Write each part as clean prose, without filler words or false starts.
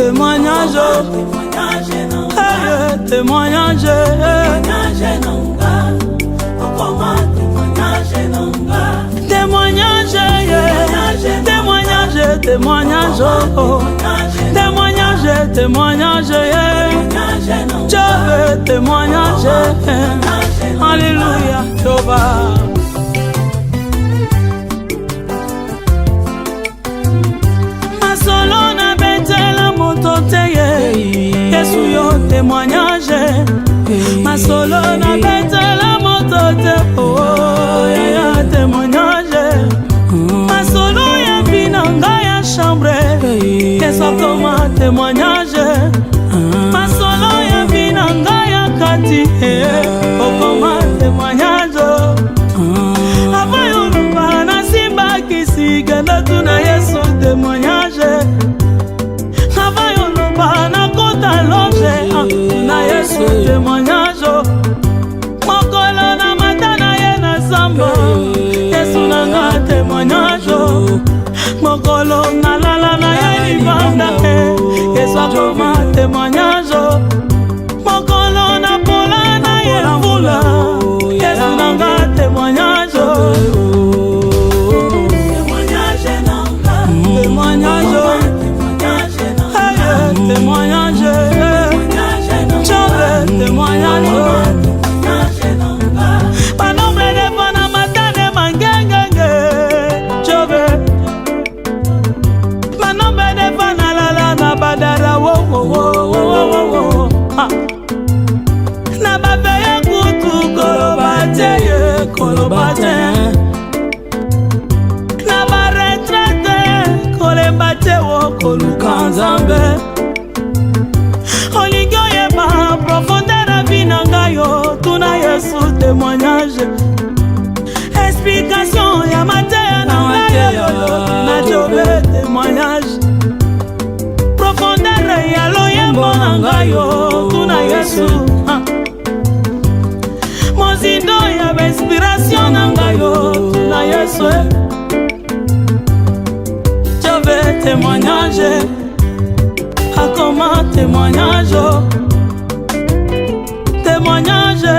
témoignage, témoignage, témoignage, témoignage, témoignage, témoignage, témoignage, je veux témoignage, alléluia, Jéhovah. Masolo na betela moto teye, Yesu yo témoignage. Masolo na betela moto te, oh ya témoignage. Masolo ya binanga ya chambre, Yesu koma témoignage. Masolo ya binanga ya kati, oh koma témoignage. Avayo lupa na simba kisigana tuna Yesu témoignage. Avayo lupa na kota loge, na Yesu témoignage. Mokolo na matana ye na samba, Yesu nanga témoignage. Mokolo na lala na ye libanda, Yesu akoma témoignage. Mokolo na pola na ye mvula, Yesu nanga témoignage. Témoignage, témoignage, témoignage, témoignage. Panombre de bona matane mangengenge, chove. Panombre de bona lala na badara wo wo wo wo wo. Na babeye kutu kolobate ye kolobate. Na baretrete kolebate wo kolukanzambe. Olingo yeba profondeur vinanga yo tuna Yesu témoignage. Explication ya mateya na yo na Jobe témoignage. Profondeur ya loyembo nanga yo tuna Yesu. Mozindo ya inspiration nanga yo tuna Yesu. Jobe témoignage. Akoma témoignage, témoignage,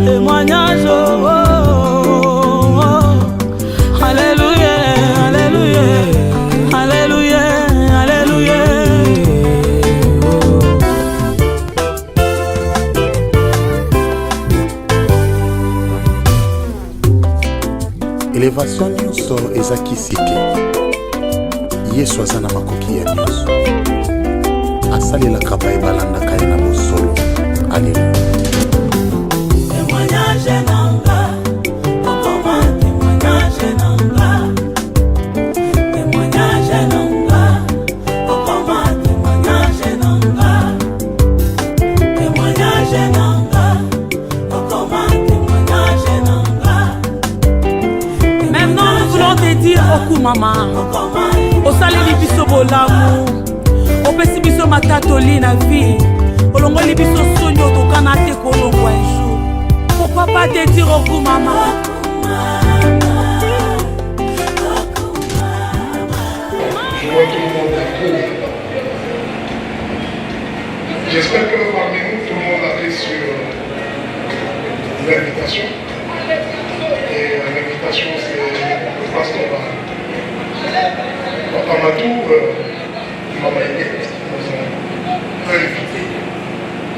témoignage, oh, oh, oh. Alléluia, alléluia, alléluia, alléluia. Élévation nyonso ezakisike. Yesu azana makoki ya nyonso. Asalela kaba ebalanda kaya na bosolo. Alléluia. Témoignage nanga, okoma témoignage nanga. Témoignage nanga, okoma témoignage nanga. Témoignage nanga, okoma témoignage nanga. Maintenant nous voulons te dire oku mama, osaleli biso bolamu. Opesi biso matatoli na vie. Olongoli biso sonyo tokana te kolongwa un jour. Pourquoi pas te dire au coup maman? Je vois tout le monde approuve. J'espère que parmi nous, tout le monde a pris sur l'invitation. Et l'invitation, c'est le pastoral. Donc, en tout, Maman Yvette nous a invités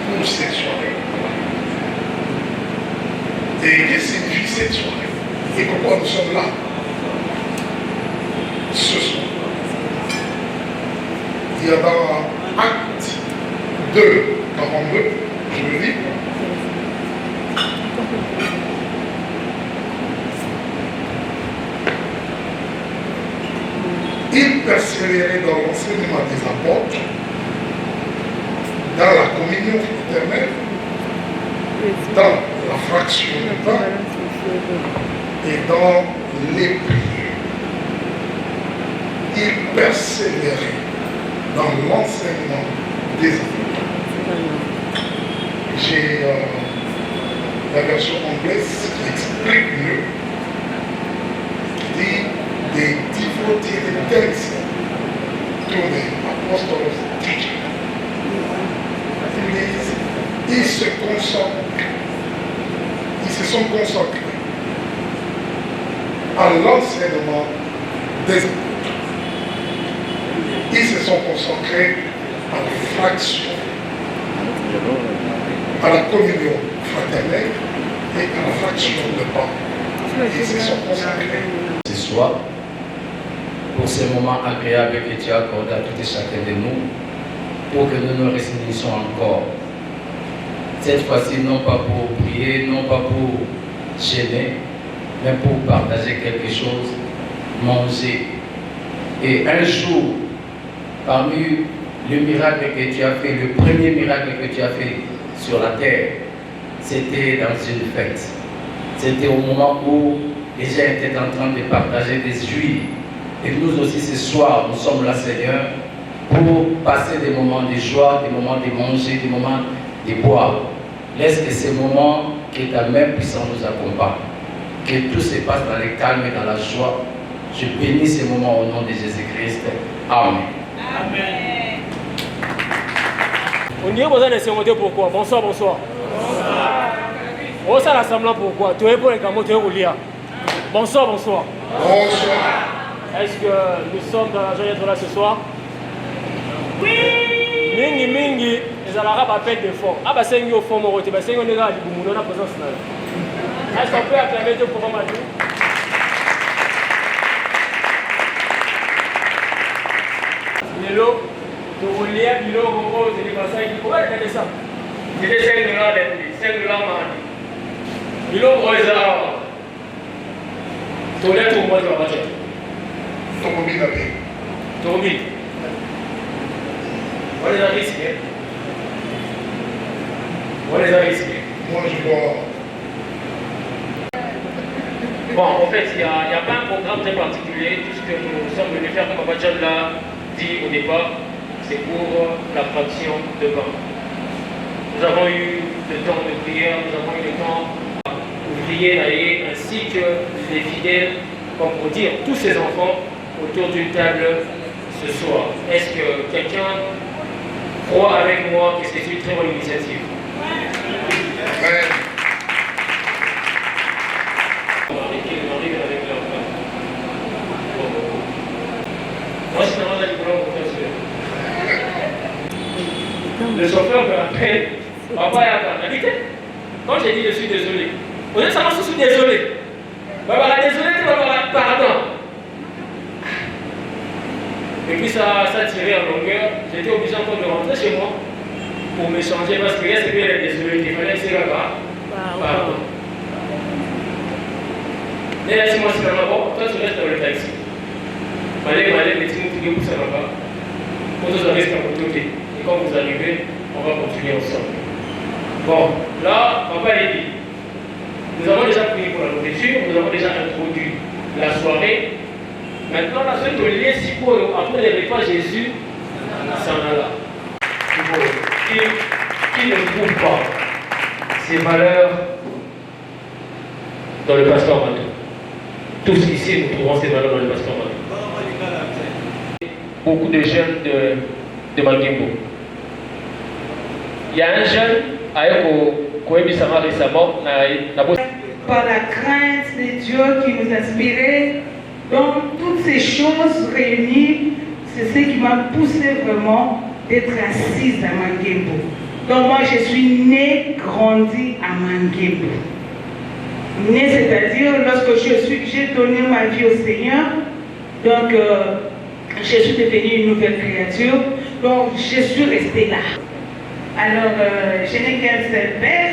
pour cette soirée. Et qu'est-ce que signifie cette soirée? Et pourquoi nous sommes là ce soir? Il y a dans Acte 2, 42, je le lis. Il persévérait dans l'enseignement des apôtres, dans la communion fraternelle, dans la fraction du pain et dans les prières. Il persévérait dans l'enseignement des apôtres. J'ai la version anglaise qui explique mieux, qui dit they devoted themselves to the apostles' teaching. consacrés à l'enseignement des apôtres. Ils se sont consacrés à la fraction, à la communion fraternelle et à la fraction de pain. Ils se sont consacrés. Ce soir, pour ce moment agréable que tu as accordé à tout et chacun de nous, pour que nous nous réunissions encore. Cette fois-ci, non pas pour prier, non pas pour gêner, mais pour partager quelque chose, manger. Et un jour, parmi le miracle que tu as fait, le premier miracle que tu as fait sur la terre, c'était dans une fête. C'était au moment où les gens étaient en train de partager des huiles. Et nous aussi ce soir, nous sommes là, Seigneur, pour passer des moments de joie, des moments de manger, des moments de boire. Laisse que ces moments, que ta main puissante nous accompagne. Que tout se passe dans le calme et dans la joie. Je bénis ces moments au nom de Jésus-Christ. Amen. Amen. On dirait que vous avez laissé pourquoi? Bonsoir, bonsoir. Bonsoir. On s'est rassemblant pourquoi? Tu es pour les camots, tu es au lit. Bonsoir, bonsoir. Bonsoir. Est-ce que nous sommes dans la joie d'être là ce soir? Oui. Mingi, mingi, les alarabes appellent des forts. Ah, bah c'est un fort, mon côté, bah c'est un gars du Boumou, on a présence là. Est-ce qu'on peut acclamer Dieu pour Mamadou? Lelo, tu voulais bilo gogo, tu dis pas ça, il dit pourquoi tu fais ça? C'était 5 dollars d'être, 5 dollars mardi. Bilo goza, tu voulais tout le monde va battre. Tomobi d'aller. Tomobi. On les a risqués. On les a risqués. Moi je dois. Bon, en fait, il n'y a pas un programme très particulier. Tout ce que nous sommes venus faire, comme Abadjan l'a dit au départ, c'est pour la fraction de pain. Nous avons eu le temps de prière, nous avons eu le temps de prier d'aller, ainsi que les fidèles, comme pour dire, tous ces enfants autour d'une table ce soir. Est-ce que quelqu'un croit avec moi que c'est une très bonne initiative? Amen. Le chauffeur me rappelle, papa et Papa. Quand j'ai dit je suis désolé, vous êtes savoir si je suis désolé. Papa, désolé, pardon. Et puis ça tirait en longueur. J'étais obligé encore de rentrer chez moi pour m'échanger parce que c'est bien désolé. Il fallait que c'est là-bas. Pardon. Mais laisse-moi c'est là-bas. Toi, tu restes dans le taxi. Allez, les petits mots pour ça là-bas. Pour tous arriver à votre côté. Et quand vous arrivez, on va continuer ensemble. Bon, là, papa a dit. Nous avons déjà prié pour la nourriture, nous avons déjà introduit la soirée. Maintenant, la suite de lien, si pour après les repas, Jésus s'en alla. Qui ne trouve pas ces valeurs dans le pasteur Matou? Tous ici, nous trouvons ces valeurs dans le pasteur Matou. Beaucoup de jeunes de Manguembo. Il y a un jeune par la crainte de Dieu qui nous inspirait, donc toutes ces choses réunies, c'est ce qui m'a poussé vraiment d'être assise à Manguembo. Donc moi je suis née, grandie à Manguembo. Née, c'est-à-dire lorsque j'ai donné ma vie au Seigneur, donc je suis devenue une nouvelle créature, donc je suis restée là. Alors, je n'ai qu'un seul père,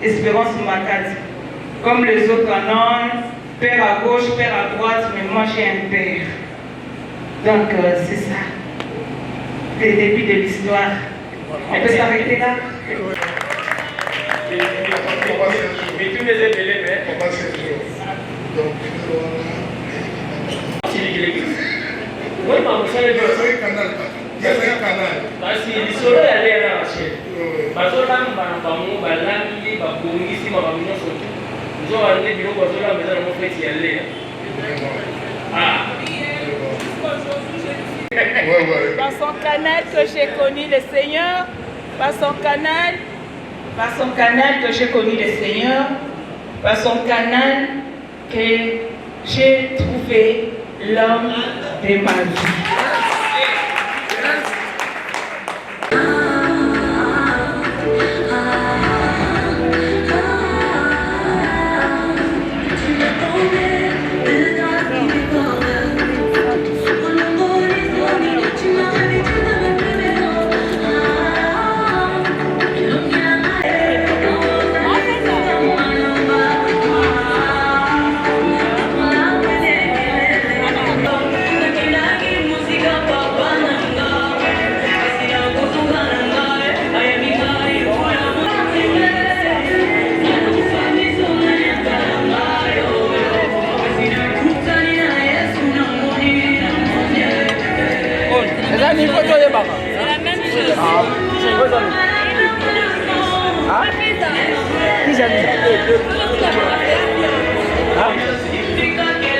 Espérance Makati. Comme les autres en ont, père à gauche, père à droite, mais moi j'ai un père. Donc, c'est ça. Le début de l'histoire. On peut s'arrêter là? Mais tous les élèves, Papa Sergio. Donc, oui, maman, ça il y a un canal. Il y a un canal. Parce que les soleils allaient à la chaîne. Parce que là, nous avons balangi, babongisi, babamino surtout. Nous avons amené du loco à la maison, on fait y aller. Ah. Par son canal que j'ai connu le Seigneur, par son canal que j'ai connu le Seigneur, par son canal que j'ai trouvé l'homme de ma vie.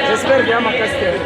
J'espère bien ma casquette.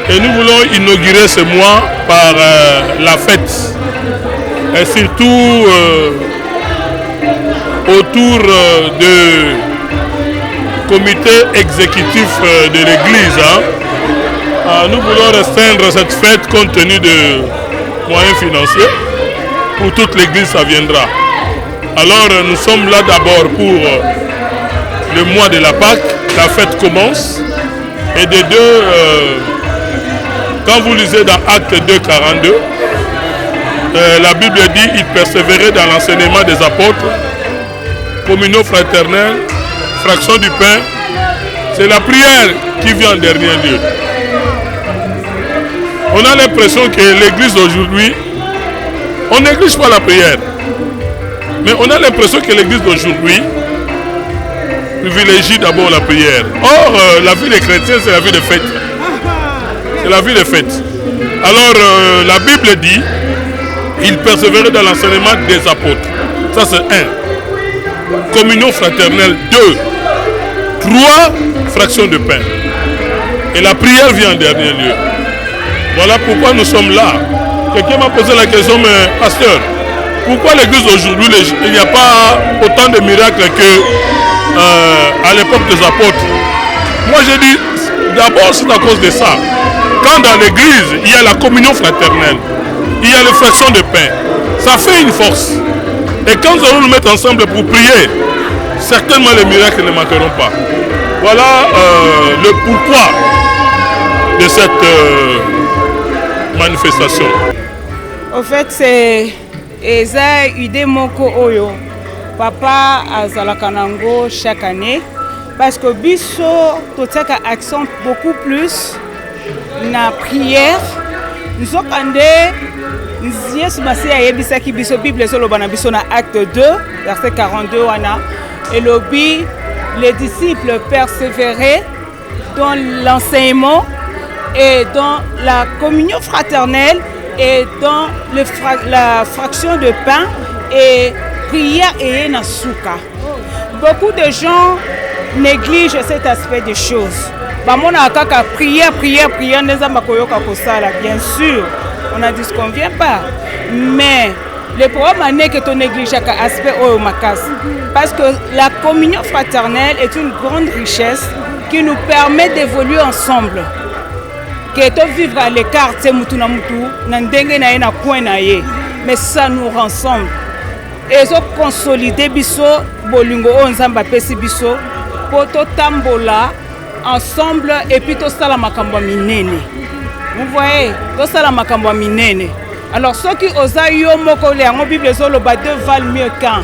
Et nous voulons inaugurer ce mois par la fête, et surtout autour du comité exécutif de l'Église. Nous voulons restreindre cette fête compte tenu de moyens financiers. Pour toute l'Église, ça viendra. Alors nous sommes là d'abord pour le mois de la Pâque. La fête commence. Et des deux... quand vous lisez dans Actes 2, 42, la Bible dit « Il persévérait dans l'enseignement des apôtres, communion fraternelle, fraction du pain. » C'est la prière qui vient en dernier lieu. On a l'impression que l'Église d'aujourd'hui, on néglige pas la prière. Mais on a l'impression que l'Église d'aujourd'hui privilégie d'abord la prière. Or, la vie des chrétiens, c'est la vie de fête. C'est la vie de fête. Alors, la Bible dit, il persévérait dans l'enseignement des apôtres. Ça, c'est 1. Communion fraternelle, 2. 3, fraction de pain. Et la prière vient en dernier lieu. Voilà pourquoi nous sommes là. Quelqu'un m'a posé la question, mais pasteur, pourquoi l'Église aujourd'hui, il n'y a pas autant de miracles qu'à l'époque des apôtres? Moi, j'ai dit, d'abord, c'est à cause de ça. Quand dans l'église, il y a la communion fraternelle, il y a les fractions de pain, ça fait une force. Et quand nous allons nous mettre ensemble pour prier, certainement les miracles ne manqueront pas. Voilà le pourquoi de cette manifestation. Au fait, c'est Eza Ide Moko Oyo. Papa Azalakanango chaque année. Parce que Bisso, tout ça accent beaucoup plus na prière. Nous sommes en nous sommes Bible sur le acte 2, verset 42. Et les disciples persévéraient dans l'enseignement et dans la communion fraternelle et dans la fraction de pain et prière et nasuka. Beaucoup de gens négligent cet aspect des choses. Bamona kaka prière, neza makoyoka kosala, bien sûr, on n'en disconvient pas. Mais le problème est que tu négliges chaque aspect au makas. Parce que la communion fraternelle est une grande richesse qui nous permet d'évoluer ensemble. Que tu vivre à l'écart, mais ça nous rassemble. Et ça consolider biso bolingo onzamba pesi biso pour to tambola ensemble et puis to sala makambo minene. Vous voyez, to sala makambo minene. Alors ceux qui osent yo moko le en Bible zoloba deux valent mieux qu'un.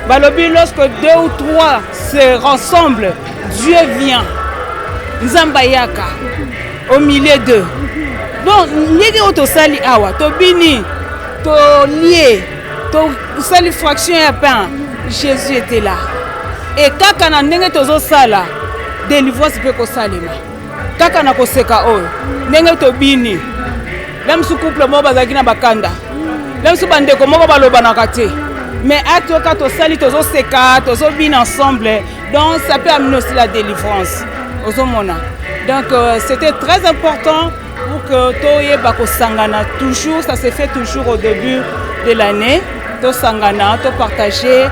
Balobi lorsque deux ou trois se rassemblent, Dieu vient. Nzambayaka au milieu d'eux. Donc nyege oto sali awa to bini to lié to sali fraction ya pain. Jésus était là. Et kaka na ndenge tozo sala délivrance peut ko salima. Kaka na koseka oyo ndenge to bini. Même sous couple mo bazaki na bakanda. Même sous bande ko moko baloba na kate. Mais acte ka to sali tozo seka tozo bini ensemble. Donc ça peut amener aussi la délivrance. Ozomona. Donc c'était très important pour que Toye Bako Sangana, toujours, ça se fait toujours au début de l'année, To Sangana, To partager,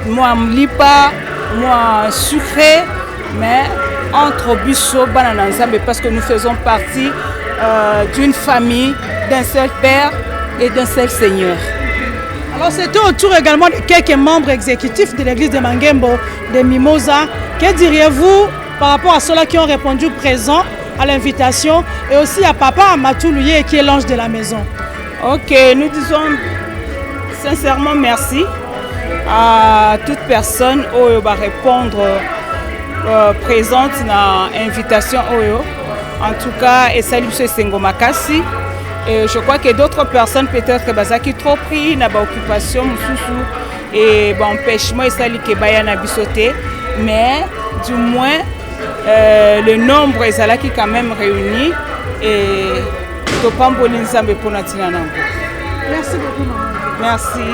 moi lipa, moi sucré, mais entre Bisso, Banananzambe, parce que nous faisons partie d'une famille, d'un seul Père et d'un seul Seigneur. Alors c'était autour également de quelques membres exécutifs de l'église de Mangembo, de Mimosa. Que diriez-vous par rapport à ceux-là qui ont répondu présent à l'invitation et aussi à Papa Amatou Louye qui est l'ange de la maison? Ok, nous disons sincèrement merci à toute personne qui va répondre présente à l'invitation. En tout cas, et salut M. Sengo Makassi. Et je crois que d'autres personnes peut-être qui trop pris na occupation et empêchement et sali que baya na bisoté, mais du moins le nombre est là qui quand même réuni et to pamboli nzambe pour natina nango. Merci beaucoup maman. Merci.